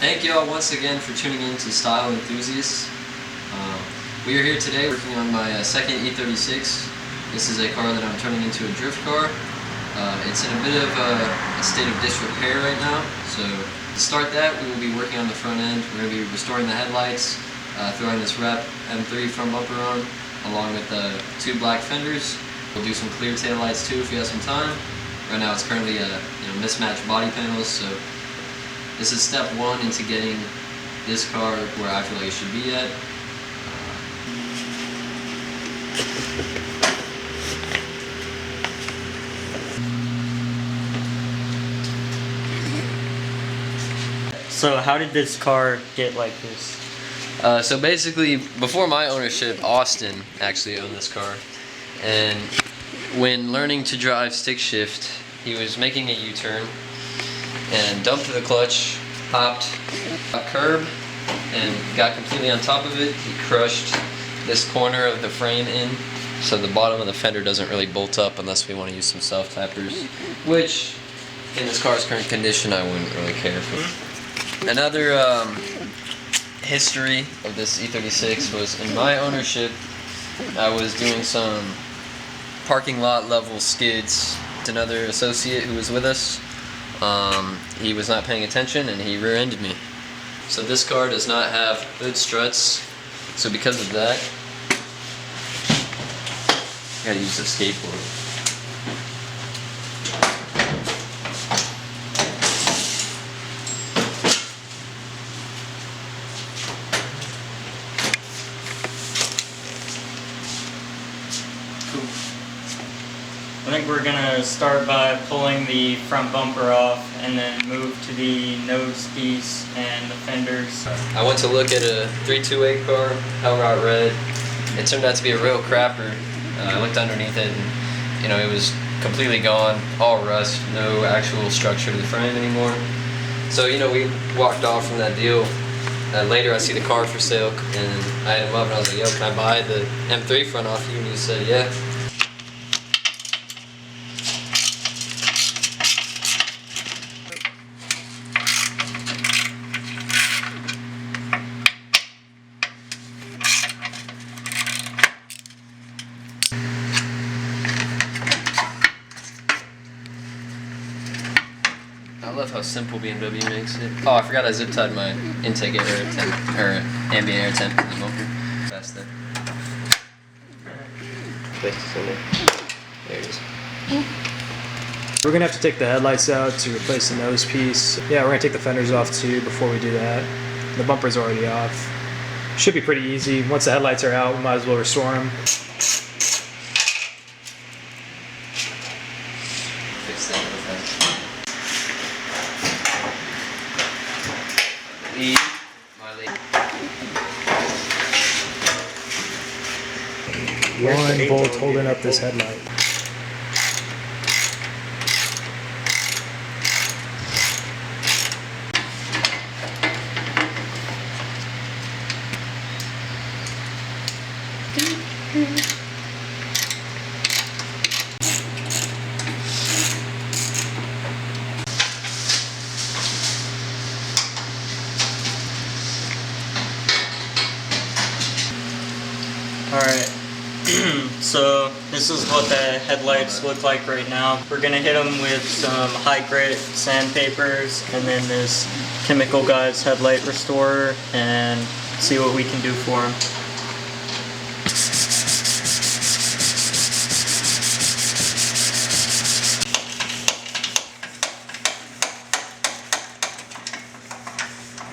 Thank you all once again for tuning in to Style Enthusiasts. We are here today working on my second E36. This is a car that I'm turning into a drift car. It's in a bit of a state of disrepair right now, so to start that we will be working on the front end. We're going to be restoring the headlights, throwing this wrap M3 front bumper on, along with two black fenders. We'll do some clear tail lights too if we have some time. Right now it's currently mismatched body panels, so this is step one into getting this car where I feel like it should be at. So how did this car get like this? So basically, before my ownership, Austin actually owned this car, and when learning to drive stick shift, he was making a U-turn and dumped the clutch, hopped a curb, and got completely on top of it. He crushed this corner of the frame in, so the bottom of the fender doesn't really bolt up unless we want to use some self-tappers, which in this car's current condition I wouldn't really care for. Another history of this E36 was in my ownership, I was doing some parking lot level skids. Another associate who was with us, he was not paying attention and he rear-ended me. So this car does not have hood struts, so because of that, I gotta use a skateboard. I think we're gonna start by pulling the front bumper off and then move to the nose piece and the fenders. I went to look at a 328 car, Hellrot Red. It turned out to be a real crapper. I looked underneath it and it was completely gone, all rust, no actual structure to the frame anymore. So we walked off from that deal. Later I see the car for sale and I hit him up and I was like, yo, can I buy the M3 front off you? And he said, yeah. I love how simple BMW makes it. Oh, I forgot I zip tied my intake air temp, or ambient air temp to the bumper. That's there. Place this in there. There it is. We're gonna have to take the headlights out to replace the nose piece. Yeah, we're gonna take the fenders off too before we do that. The bumper's already off. Should be pretty easy. Once the headlights are out, we might as well restore them. Fix that real fast. One bolt holding up this headlight. Alright, so this is what the headlights look like right now. We're going to hit them with some high grit sandpapers and then this Chemical Guys headlight restorer and see what we can do for them.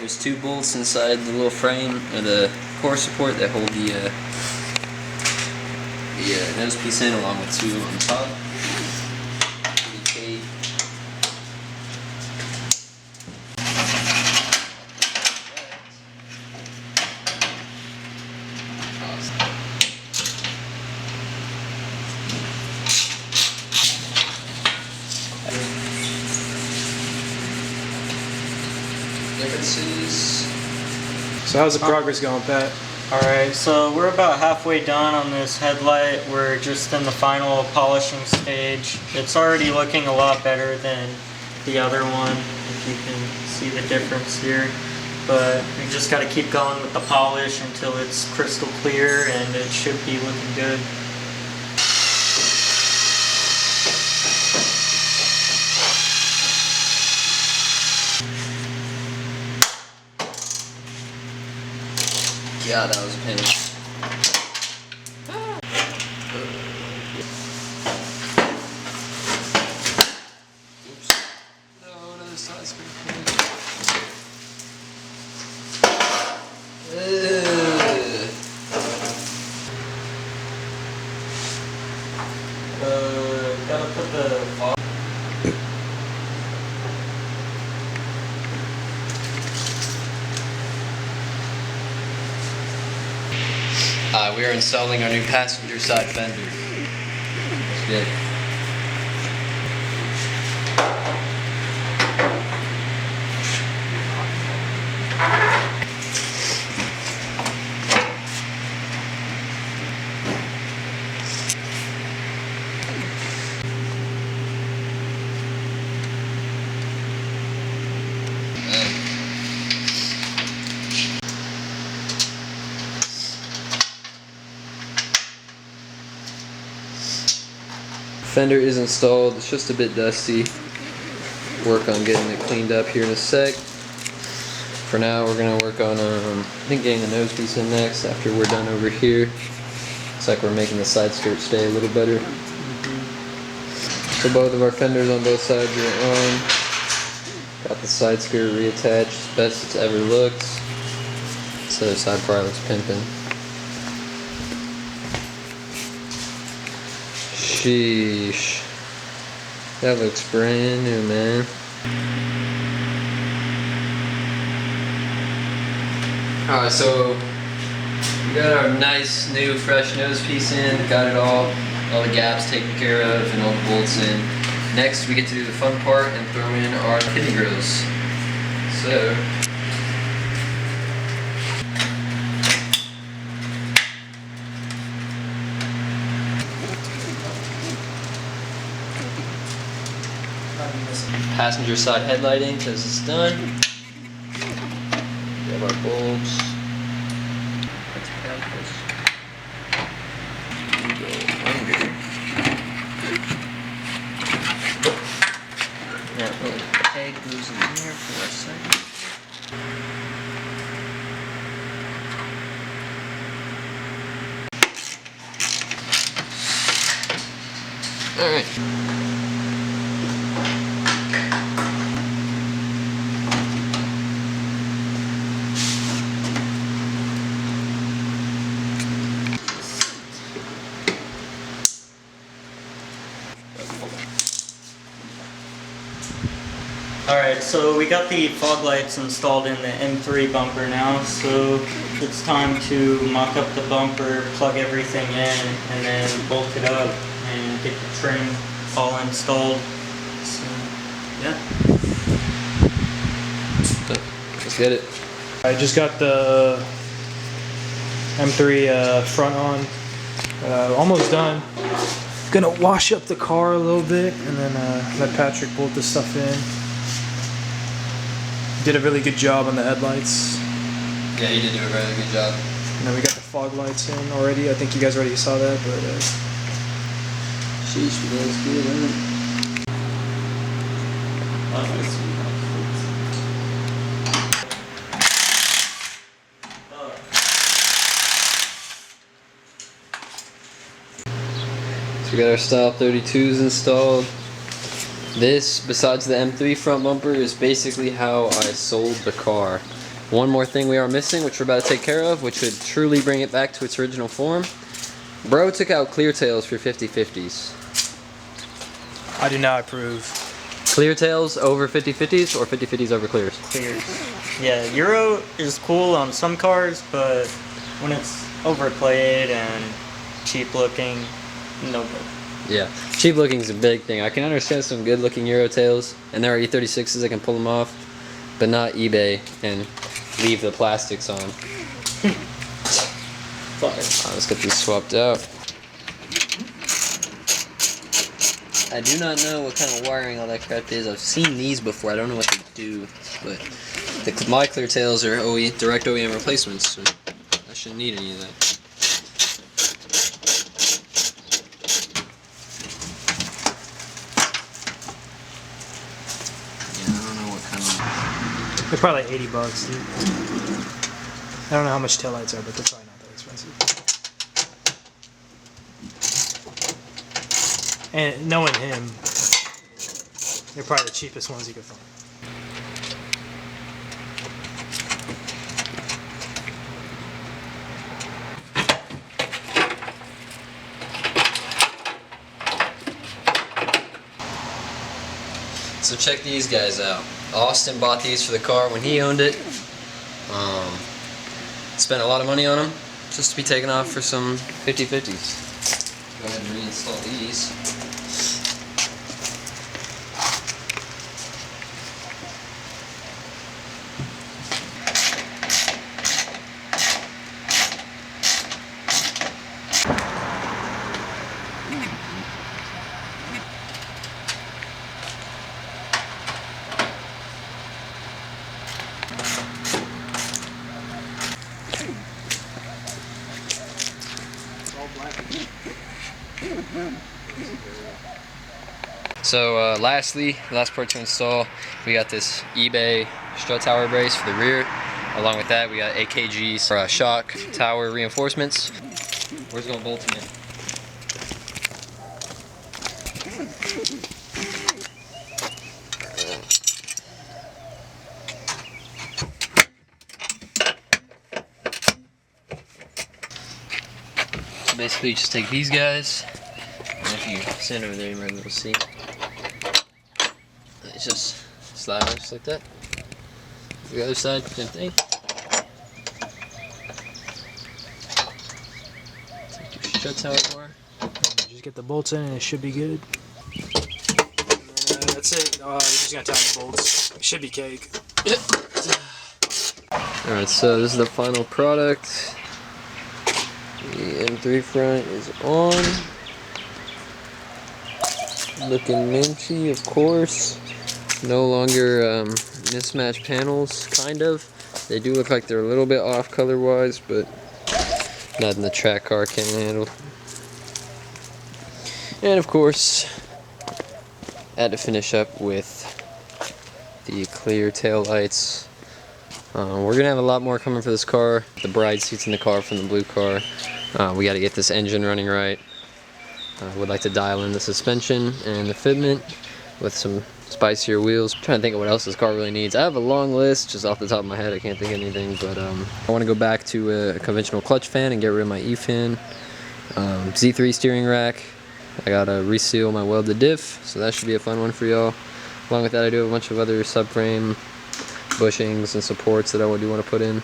There's two bolts inside the little frame, or the core support that hold the nose piece in, along with two on top. Okay. Differences. So how's the progress going, Pat? Alright, so we're about halfway done on this headlight. We're just in the final polishing stage. It's already looking a lot better than the other one, if you can see the difference here. but we just got to keep going with the polish until it's crystal clear, and it should be looking good. Yeah, that was a pain. Oops. No, another side screen. Gotta put the fog. We are installing our new passenger side fender. That's good. Fender is installed, it's just a bit dusty. Work on getting it cleaned up here in a sec. For now we're going to work on I think getting the nose piece in next after we're done over here. Looks like we're making the side skirt stay a little better. So both of our fenders on both sides are on. Got the side skirt reattached as best it's ever looked. This other side probably looks pimping. Sheesh. That looks brand new, man. Alright, so we got our nice new fresh nose piece in, got it all the gaps taken care of and all the bolts in. Next we get to do the fun part and throw in our kidney grills. So passenger side headlighting because it's done. We have our bulbs. Let's grab this. We go under. That little peg goes in there for a second. All right. Alright, so we got the fog lights installed in the M3 bumper now, so it's time to mock up the bumper, plug everything in, and then bolt it up and get the trim all installed. So, yeah. Let's get it. I just got the M3 front on, almost done. Gonna wash up the car a little bit and then let Patrick bolt this stuff in. Did a really good job on the headlights. Yeah, you did do a really good job. And then we got the fog lights in already. I think you guys already saw that, but Sheesh, that was good, huh? So we got our style 32s installed. This, besides the M3 front bumper, is basically how I sold the car. One more thing we are missing, which we're about to take care of, which would truly bring it back to its original form. Bro took out clear tails for 50/50s. I do not approve. Clear tails over 50/50s or 50/50s over clears? Clears. Yeah, Euro is cool on some cars, but when it's overplayed and cheap looking, no good. Yeah, cheap looking is a big thing. I can understand some good looking Euro tails, and there are E36s that can pull them off, but not eBay and leave the plastics on. Let's get these swapped out. I do not know what kind of wiring all that crap is. I've seen these before. I don't know what they do, but My clear tails are direct OEM replacements, so I shouldn't need any of that. Yeah, I don't know what kind of... They're probably like $80, dude. I don't know how much taillights are, but they're probably not that expensive. And knowing him, they're probably the cheapest ones you could find. So check these guys out. Austin bought these for the car when he owned it. Spent a lot of money on them just to be taken off for some 50/50s. Go ahead and reinstall these. So lastly, last part to install, we got this eBay strut tower brace for the rear. Along with that, we got AKG for shock tower reinforcements. Where's it going to bolt in it? So basically, you just take these guys, and if you stand over there, you might be able to see. It's just slide on just like that. The other side, same thing. Take your strut tower bar. Just get the bolts in and it should be good. And then, that's it. You're just gonna tighten the bolts. It should be cake. Alright, so this is the final product. The M3 front is on. Looking minty, of course. No longer mismatched panels, kind of. They do look like they're a little bit off color-wise, but nothing the track car can handle. And of course, I had to finish up with the clear tail lights. We're gonna have a lot more coming for this car. The bride seats in the car from the blue car. We got to get this engine running right. Would like to dial in the suspension and the fitment with some spicier wheels. I'm trying to think of what else this car really needs. I have a long list just off the top of my head. I can't think of anything, but I want to go back to a conventional clutch fan and get rid of my E-fin. Z3 steering rack. I gotta reseal my welded diff, so that should be a fun one for y'all. Along with that, I do have a bunch of other subframe bushings and supports that I do want to put in.